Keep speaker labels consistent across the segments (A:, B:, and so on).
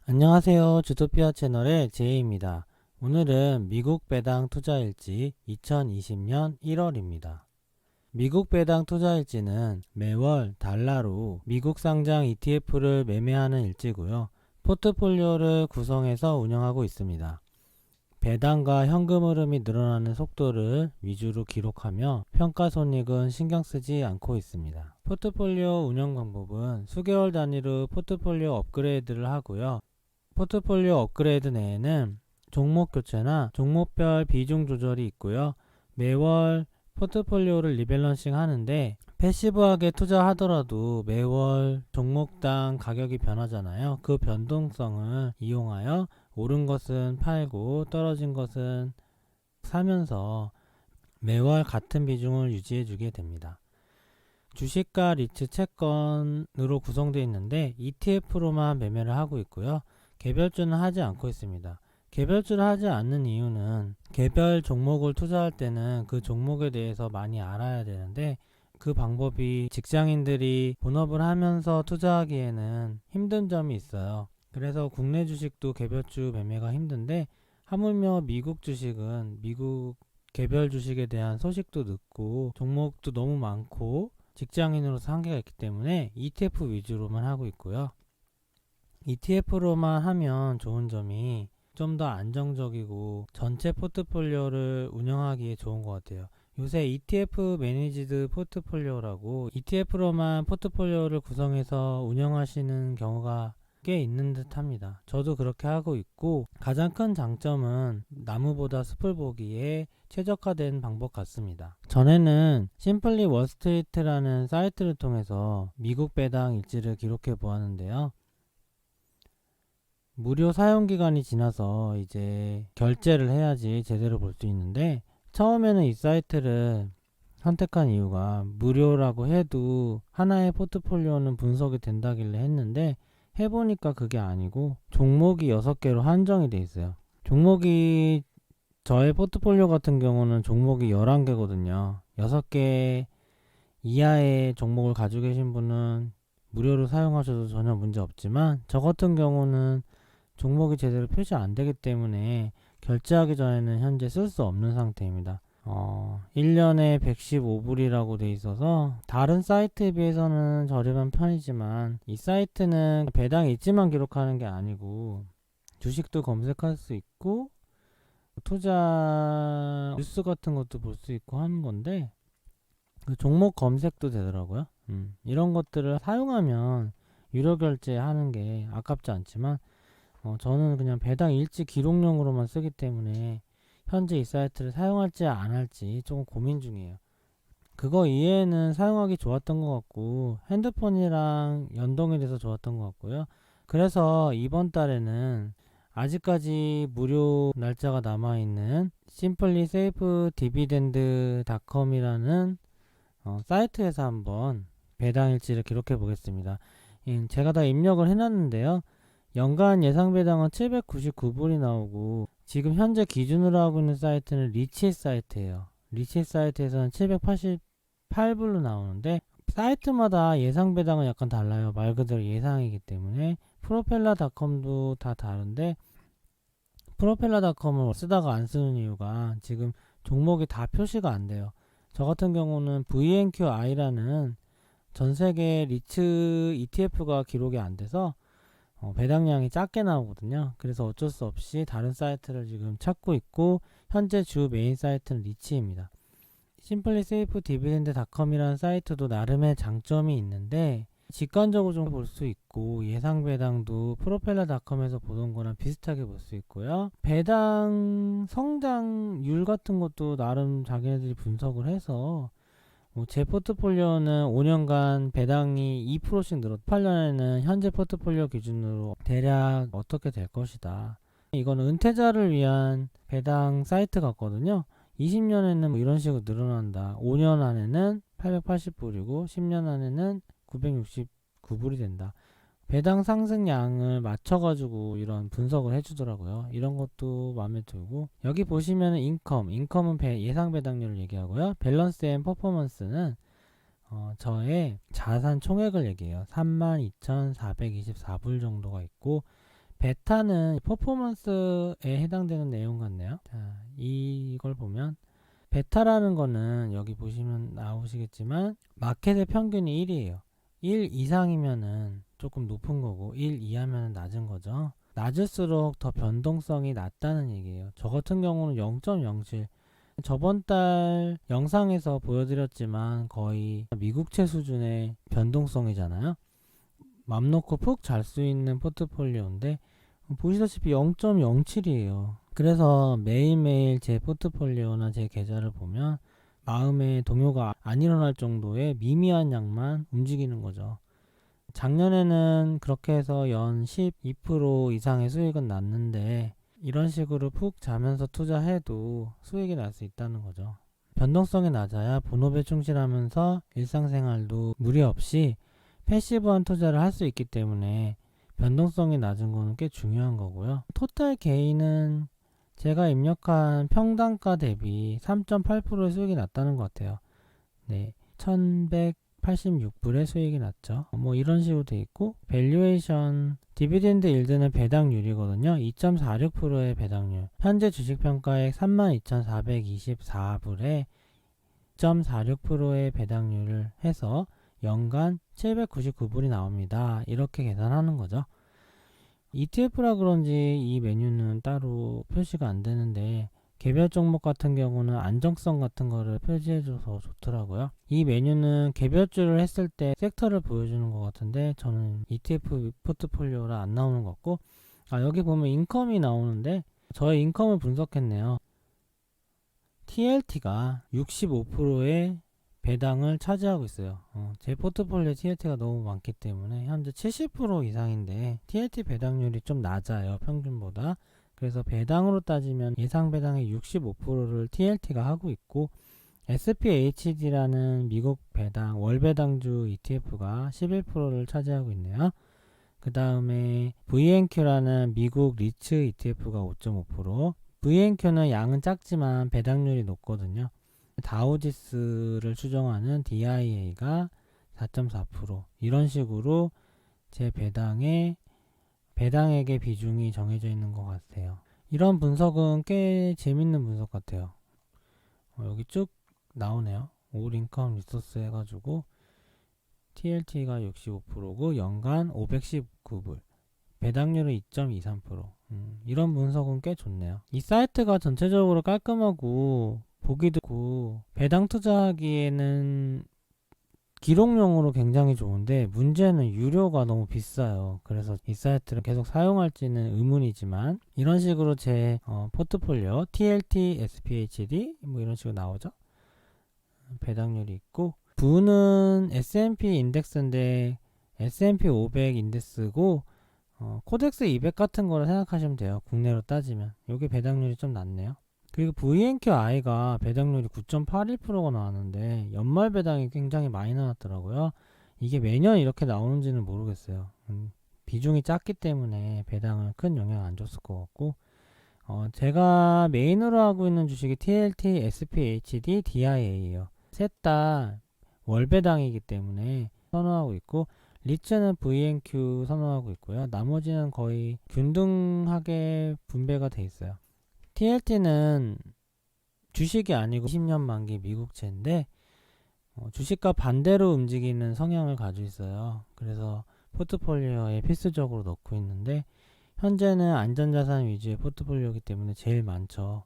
A: 안녕하세요. 주토피아 채널의 제이입니다. 오늘은 미국 배당 투자일지 2020년 1월입니다. 미국 배당 투자일지는 매월 달러로 미국 상장 ETF를 매매하는 일지고요. 포트폴리오를 구성해서 운영하고 있습니다. 배당과 현금 흐름이 늘어나는 속도를 위주로 기록하며 평가 손익은 신경 쓰지 않고 있습니다. 포트폴리오 운영 방법은 수개월 단위로 포트폴리오 업그레이드를 하고요. 포트폴리오 업그레이드 내에는 종목 교체나 종목별 비중 조절이 있고요. 매월 포트폴리오를 리밸런싱 하는데 패시브하게 투자하더라도 매월 종목당 가격이 변하잖아요. 그 변동성을 이용하여 오른 것은 팔고 떨어진 것은 사면서 매월 같은 비중을 유지해 주게 됩니다. 주식과 리츠 채권으로 구성되어 있는데 ETF로만 매매를 하고 있고요. 개별주는 하지 않고 있습니다. 개별주를 하지 않는 이유는 개별 종목을 투자할 때는 그 종목에 대해서 많이 알아야 되는데 그 방법이 직장인들이 본업을 하면서 투자하기에는 힘든 점이 있어요. 그래서 국내 주식도 개별주 매매가 힘든데 하물며 미국 주식은 미국 개별 주식에 대한 소식도 늦고 종목도 너무 많고 직장인으로서 한계가 있기 때문에 ETF 위주로만 하고 있고요. ETF로만 하면 좋은 점이 좀 더 안정적이고 전체 포트폴리오를 운영하기에 좋은 것 같아요. 요새 ETF 매니지드 포트폴리오라고 ETF로만 포트폴리오를 구성해서 운영하시는 경우가 꽤 있는 듯 합니다. 저도 그렇게 하고 있고 가장 큰 장점은 나무보다 숲을 보기에 최적화된 방법 같습니다. 전에는 심플리 월스트리트라는 사이트를 통해서 미국 배당 일지를 기록해 보았는데요. 무료 사용기간이 지나서 이제 결제를 해야지 제대로 볼 수 있는데 처음에는 이 사이트를 선택한 이유가 무료라고 해도 하나의 포트폴리오는 분석이 된다길래 했는데 해보니까 그게 아니고 종목이 6개로 한정이 돼 있어요. 종목이 저의 포트폴리오 같은 경우는 종목이 11개거든요. 6개 이하의 종목을 가지고 계신 분은 무료로 사용하셔도 전혀 문제 없지만 저 같은 경우는 종목이 제대로 표시 안 되기 때문에 결제하기 전에는 현재 쓸 수 없는 상태입니다. 1년에 115불이라고 돼 있어서 다른 사이트에 비해서는 저렴한 편이지만 이 사이트는 배당 일지만 기록하는 게 아니고 주식도 검색할 수 있고 투자 뉴스 같은 것도 볼 수 있고 하는 건데 그 종목 검색도 되더라고요. 이런 것들을 사용하면 유료 결제하는 게 아깝지 않지만 저는 그냥 배당 일지 기록용으로만 쓰기 때문에 현재 이 사이트를 사용할지 안 할지 조금 고민 중이에요. 그거 이외에는 사용하기 좋았던 것 같고 핸드폰이랑 연동이 돼서 좋았던 것 같고요. 그래서 이번 달에는 아직까지 무료 날짜가 남아있는 simplySafeDividend.com이라는 사이트에서 한번 배당 일지를 기록해 보겠습니다. 제가 다 입력을 해놨는데요. 연간 예상 배당은 799불이 나오고 지금 현재 기준으로 하고 있는 사이트는 리치 사이트예요. 리치 사이트에서는 788불로 나오는데 사이트마다 예상 배당은 약간 달라요. 말 그대로 예상이기 때문에 프로펠러닷컴도 다 다른데 프로펠러닷컴을 쓰다가 안 쓰는 이유가 지금 종목이 다 표시가 안 돼요. 저 같은 경우는 VNQI라는 전 세계 리츠 ETF가 기록이 안 돼서 배당량이 작게 나오거든요. 그래서 어쩔 수 없이 다른 사이트를 지금 찾고 있고 현재 주 메인 사이트는 리치입니다. simplySafeDividend.com이라는 사이트도 나름의 장점이 있는데 직관적으로 좀 볼 수 있고 예상 배당도 프로펠러닷컴에서 보던 거랑 비슷하게 볼 수 있고요. 배당 성장률 같은 것도 나름 자기네들이 분석을 해서 제 포트폴리오는 5년간 배당이 2%씩 늘었고 8년에는 현재 포트폴리오 기준으로 대략 어떻게 될 것이다. 이거는 은퇴자를 위한 배당 사이트 같거든요. 20년에는 뭐 이런 식으로 늘어난다. 5년 안에는 880불이고 10년 안에는 969불이 된다. 배당 상승량을 맞춰가지고 이런 분석을 해주더라고요. 이런 것도 마음에 들고 여기 보시면은 인컴은 예상 배당률을 얘기하고요. 밸런스 앤 퍼포먼스는 저의 자산 총액을 얘기해요. 32,424불 정도가 있고 베타는 퍼포먼스에 해당되는 내용 같네요. 자, 이걸 보면 베타라는 거는 여기 보시면 나오시겠지만 마켓의 평균이 1이에요. 1 이상이면은 조금 높은 거고 1 이하면은 낮은 거죠. 낮을수록 더 변동성이 낮다는 얘기예요. 저 같은 경우는 0.07, 저번 달 영상에서 보여드렸지만 거의 미국채 수준의 변동성이잖아요. 맘 놓고 푹 잘 수 있는 포트폴리오인데 보시다시피 0.07이에요. 그래서 매일매일 제 포트폴리오나 제 계좌를 보면 마음의 동요가 안 일어날 정도의 미미한 양만 움직이는 거죠. 작년에는 그렇게 해서 연 12% 이상의 수익은 났는데 이런 식으로 푹 자면서 투자해도 수익이 날 수 있다는 거죠. 변동성이 낮아야 본업에 충실하면서 일상생활도 무리 없이 패시브한 투자를 할 수 있기 때문에 변동성이 낮은 거는 꽤 중요한 거고요. 토탈 게인은 제가 입력한 평단가 대비 3.8%의 수익이 났다는 것 같아요. 네, 1186불의 수익이 났죠. 뭐 이런 식으로 돼 있고, 밸류에이션 디비덴드 일드는 배당률이거든요. 2.46%의 배당률. 현재 주식평가액 32,424불에 2.46%의 배당률을 해서 연간 799불이 나옵니다. 이렇게 계산하는 거죠. ETF라 그런지 이 메뉴는 따로 표시가 안 되는데 개별 종목 같은 경우는 안정성 같은 거를 표시해줘서 좋더라고요. 이 메뉴는 개별주를 했을 때 섹터를 보여주는 것 같은데 저는 ETF 포트폴리오라 안 나오는 것 같고, 여기 보면 인컴이 나오는데 저의 인컴을 분석했네요. TLT가 65%의 배당을 차지하고 있어요. 제 포트폴리오 TLT가 너무 많기 때문에 현재 70% 이상인데 TLT 배당률이 좀 낮아요, 평균보다. 그래서 배당으로 따지면 예상 배당의 65%를 TLT가 하고 있고, SPHD라는 미국 배당 월 배당주 ETF가 11%를 차지하고 있네요. 그 다음에 VNQ라는 미국 리츠 ETF가 5.5%. VNQ는 양은 작지만 배당률이 높거든요. 다우지수를 추정하는 DIA가 4.4%. 이런 식으로 제 배당액의 비중이 정해져 있는 것 같아요. 이런 분석은 꽤 재밌는 분석 같아요. 여기 쭉 나오네요. 올 인컴 리소스 해가지고 TLT가 65%고 연간 519불, 배당률은 2.23%. 이런 분석은 꽤 좋네요. 이 사이트가 전체적으로 깔끔하고 보기도 좋고 배당 투자하기에는 기록용으로 굉장히 좋은데 문제는 유료가 너무 비싸요. 그래서 이 사이트를 계속 사용할지는 의문이지만 이런 식으로 제 포트폴리오 TLT, SPHD 뭐 이런 식으로 나오죠. 배당률이 있고, 부는 S&P 인덱스인데 S&P 500 인덱스고 코덱스 200 같은 거를 생각하시면 돼요. 국내로 따지면 여기 배당률이 좀 낮네요. 그리고 VNQI가 배당률이 9.81%가 나왔는데 연말 배당이 굉장히 많이 나왔더라고요. 이게 매년 이렇게 나오는지는 모르겠어요. 비중이 작기 때문에 배당을 큰 영향 안 줬을 것 같고, 제가 메인으로 하고 있는 주식이 TLT, SPHD, DIA예요. 셋 다 월배당이기 때문에 선호하고 있고, 리츠는 VNQ 선호하고 있고요. 나머지는 거의 균등하게 분배가 돼 있어요. TLT는 주식이 아니고 20년 만기 미국채인데 주식과 반대로 움직이는 성향을 가지고 있어요. 그래서 포트폴리오에 필수적으로 넣고 있는데 현재는 안전자산 위주의 포트폴리오이기 때문에 제일 많죠.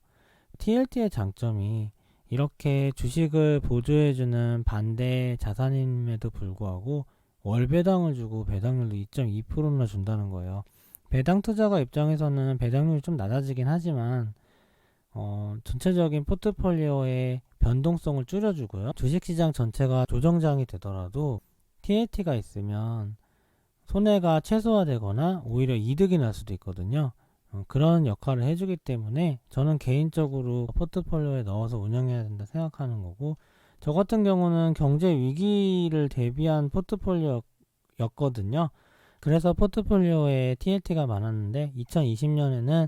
A: TLT의 장점이 이렇게 주식을 보조해주는 반대 자산임에도 불구하고 월배당을 주고 배당률도 2.2%나 준다는 거예요. 배당 투자가 입장에서는 배당률이 좀 낮아지긴 하지만 전체적인 포트폴리오의 변동성을 줄여주고요. 주식시장 전체가 조정장이 되더라도 TLT가 있으면 손해가 최소화되거나 오히려 이득이 날 수도 있거든요. 그런 역할을 해주기 때문에 저는 개인적으로 포트폴리오에 넣어서 운영해야 된다 생각하는 거고, 저 같은 경우는 경제 위기를 대비한 포트폴리오였거든요. 그래서 포트폴리오에 TLT가 많았는데 2020년에는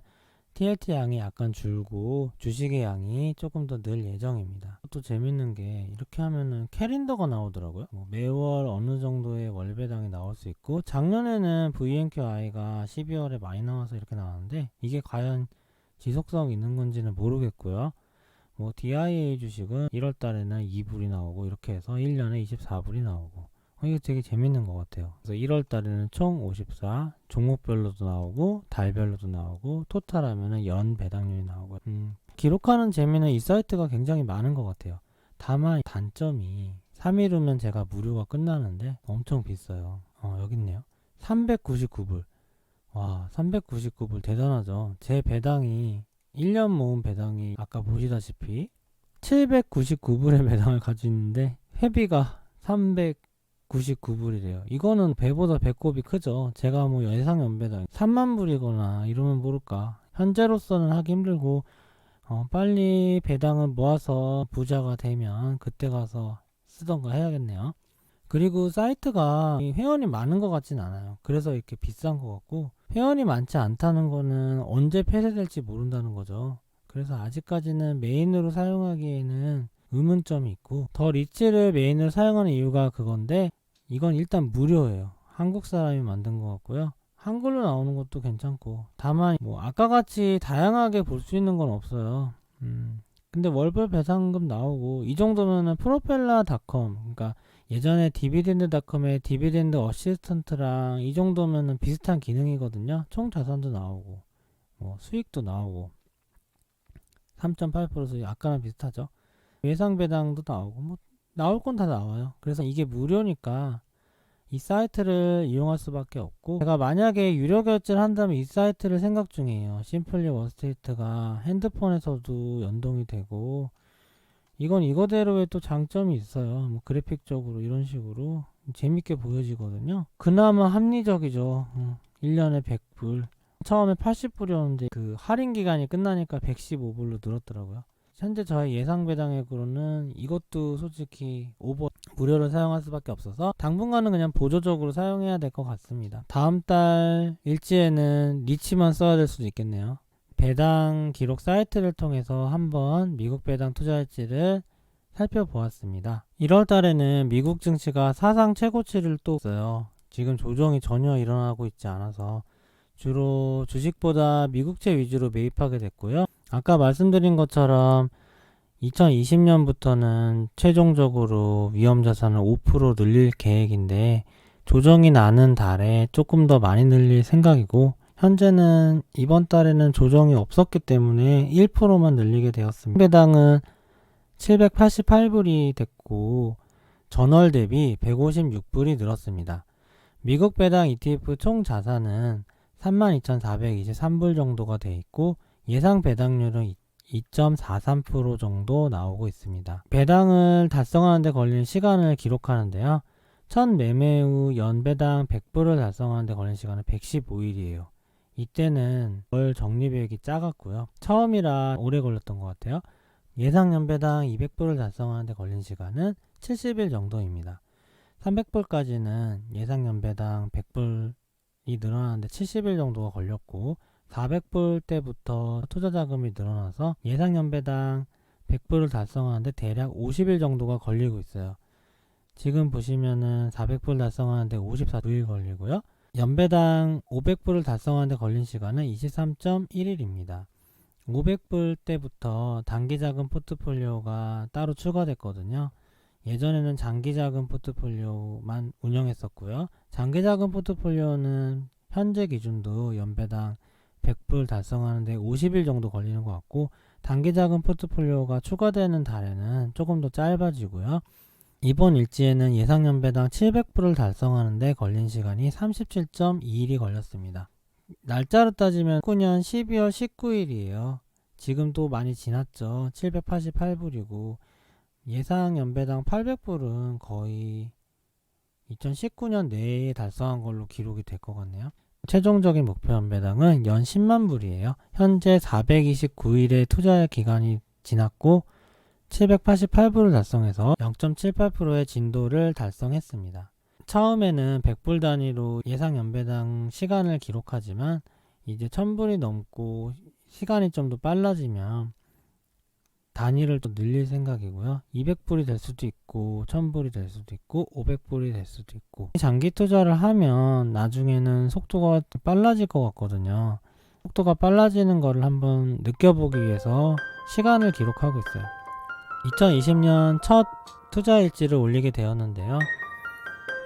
A: TLT 양이 약간 줄고 주식의 양이 조금 더 늘 예정입니다. 또 재밌는 게 이렇게 하면은 캘린더가 나오더라고요. 매월 어느 정도의 월 배당이 나올 수 있고, 작년에는 VNQI가 12월에 많이 나와서 이렇게 나왔는데 이게 과연 지속성 있는 건지는 모르겠고요. DIA 주식은 1월 달에는 2불이 나오고 이렇게 해서 1년에 24불이 나오고, 이게 되게 재밌는 것 같아요. 그래서 1월 달에는 총 54, 종목별로도 나오고 달별로도 나오고 토탈하면은 연 배당률이 나오고, 기록하는 재미는 이 사이트가 굉장히 많은 것 같아요. 다만 단점이 3일 후면 제가 무료가 끝나는데 엄청 비싸요. 여기 있네요. 399불. 와, 399불 대단하죠. 제 배당이 1년 모은 배당이 아까 보시다시피 799불의 배당을 가지고 있는데 회비가 399불이래요. 이거는 배보다 배꼽이 크죠. 제가 예상 연배당 3만불이거나 이러면 모를까. 현재로서는 하기 힘들고, 빨리 배당을 모아서 부자가 되면 그때 가서 쓰던가 해야겠네요. 그리고 사이트가 회원이 많은 것 같진 않아요. 그래서 이렇게 비싼 것 같고, 회원이 많지 않다는 거는 언제 폐쇄될지 모른다는 거죠. 그래서 아직까지는 메인으로 사용하기에는 의문점이 있고, 더 리치를 메인으로 사용하는 이유가 그건데, 이건 일단 무료예요. 한국 사람이 만든 것 같고요. 한글로 나오는 것도 괜찮고, 다만 아까 같이 다양하게 볼 수 있는 건 없어요. 근데 월별 배당금 나오고, 이 정도면은 프로펠러닷컴, 그러니까 예전에 디비덴드닷컴의 디비덴드 어시스턴트랑 이 정도면은 비슷한 기능이거든요. 총 자산도 나오고 수익도 나오고 3.8% 수익, 아까랑 비슷하죠. 예상 배당도 나오고 나올 건 다 나와요. 그래서 이게 무료니까 이 사이트를 이용할 수밖에 없고, 제가 만약에 유료 결제를 한다면 이 사이트를 생각 중이에요. 심플리 월스트리트가 핸드폰에서도 연동이 되고, 이건 이거대로의 또 장점이 있어요. 그래픽적으로 이런 식으로 재밌게 보여지거든요. 그나마 합리적이죠. 1년에 100불. 처음에 80불이었는데 그 할인 기간이 끝나니까 115불로 늘었더라고요. 현재 저의 예상 배당액으로는 이것도 솔직히 무료로 사용할 수밖에 없어서 당분간은 그냥 보조적으로 사용해야 될 것 같습니다. 다음 달 일지에는 리치만 써야 될 수도 있겠네요. 배당 기록 사이트를 통해서 한번 미국 배당 투자일지를 살펴보았습니다. 1월 달에는 미국 증시가 사상 최고치를 또 했어요. 지금 조정이 전혀 일어나고 있지 않아서 주로 주식보다 미국채 위주로 매입하게 됐고요. 아까 말씀드린 것처럼 2020년부터는 최종적으로 위험자산을 5% 늘릴 계획인데, 조정이 나는 달에 조금 더 많이 늘릴 생각이고, 현재는 이번 달에는 조정이 없었기 때문에 1%만 늘리게 되었습니다. 배당은 788불이 됐고 전월 대비 156불이 늘었습니다. 미국 배당 ETF 총 자산은 32,423불 정도가 돼 있고, 예상 배당률은 2.43% 정도 나오고 있습니다. 배당을 달성하는 데 걸리는 시간을 기록하는데요. 첫 매매 후 연배당 100불을 달성하는 데 걸리는 시간은 115일이에요. 이때는 월 적립액이 작았고요. 처음이라 오래 걸렸던 것 같아요. 예상 연배당 200불을 달성하는 데 걸린 시간은 70일 정도입니다. 300불까지는 예상 연배당 100불이 늘어나는데 70일 정도가 걸렸고, 400불 때부터 투자 자금이 늘어나서 예상 연배당 100불을 달성하는데 대략 50일 정도가 걸리고 있어요. 지금 보시면은 400불 달성하는데 54일 걸리고요. 연배당 500불을 달성하는데 걸린 시간은 23.1일입니다. 500불 때부터 단기자금 포트폴리오가 따로 추가됐거든요. 예전에는 장기자금 포트폴리오만 운영했었고요. 장기자금 포트폴리오는 현재 기준도 연배당 100불 달성하는데 50일 정도 걸리는 것 같고, 단기자금 포트폴리오가 추가되는 달에는 조금 더 짧아지고요. 이번 일지에는 예상 연배당 700불을 달성하는데 걸린 시간이 37.2일이 걸렸습니다. 날짜로 따지면 19년 12월 19일이에요. 지금 또 많이 지났죠. 788불이고 예상 연배당 800불은 거의 2019년 내에 달성한 걸로 기록이 될 것 같네요. 최종적인 목표 연배당은 연 10만 불이에요. 현재 429일의 투자 기간이 지났고 788불을 달성해서 0.78%의 진도를 달성했습니다. 처음에는 100불 단위로 예상 연배당 시간을 기록하지만 이제 1000불이 넘고 시간이 좀 더 빨라지면 단위를 또 늘릴 생각이고요. 200불이 될 수도 있고 1000불이 될 수도 있고 500불이 될 수도 있고, 장기 투자를 하면 나중에는 속도가 빨라질 것 같거든요. 속도가 빨라지는 거를 한번 느껴보기 위해서 시간을 기록하고 있어요. 2020년 첫 투자일지를 올리게 되었는데요.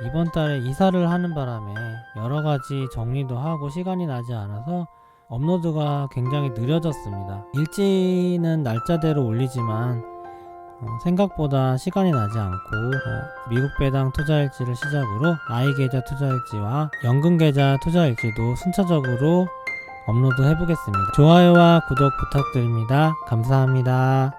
A: 이번 달에 이사를 하는 바람에 여러가지 정리도 하고 시간이 나지 않아서 업로드가 굉장히 느려졌습니다. 일지는 날짜대로 올리지만 생각보다 시간이 나지 않고 미국 배당 투자일지를 시작으로 아이계좌 투자일지와 연금계좌 투자일지도 순차적으로 업로드 해보겠습니다. 좋아요와 구독 부탁드립니다. 감사합니다.